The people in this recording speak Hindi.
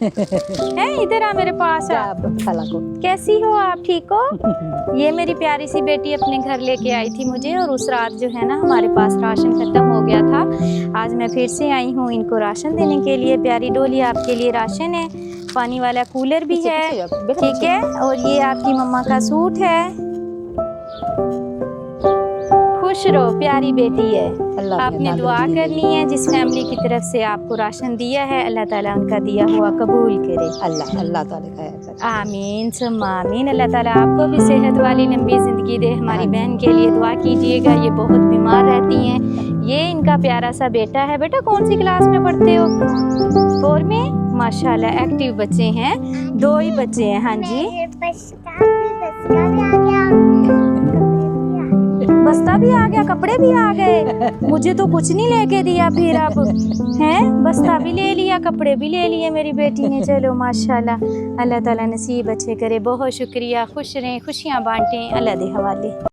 है इधर आ मेरे पास आ। खाला को कैसी हो आप, ठीक हो? ये मेरी प्यारी सी बेटी अपने घर लेके आई थी मुझे, और उस रात जो है ना हमारे पास राशन खत्म हो गया था। आज मैं फिर से आई हूँ इनको राशन देने के लिए। प्यारी डोली, आपके लिए राशन है, पानी वाला कूलर भी है, ठीक है। और ये आपकी मम्मा का सूट है। खुश रहो, प्यारी बेटी है। आपने दुआ करनी है, जिस फैमिली की तरफ से आपको राशन दिया है, अल्लाह ताला उनका दिया हुआ कबूल करे। अल्लाह ताला आमीन सुम्मा आमीन। अल्लाह ताला आपको भी सेहत वाली लंबी ज़िंदगी दे। हमारी बहन के लिए दुआ कीजिएगा, ये बहुत बीमार रहती हैं। ये इनका प्यारा सा बेटा है। बेटा कौन सी क्लास में पढ़ते हो? 4 में। माशाल्लाह एक्टिव बच्चे हैं, 2 ही बच्चे हैं। हाँ जी, बस्ता भी आ गया, कपड़े भी आ गए। मुझे तो कुछ नहीं लेके दिया फिर अब हैं। बस्ता भी ले लिया, कपड़े भी ले लिए मेरी बेटी ने। चलो माशाल्लाह, अल्लाह ताला नसीब अच्छे करे। बहुत शुक्रिया। खुश रहें, खुशियाँ बांटें, अल्लाह दे हवाले।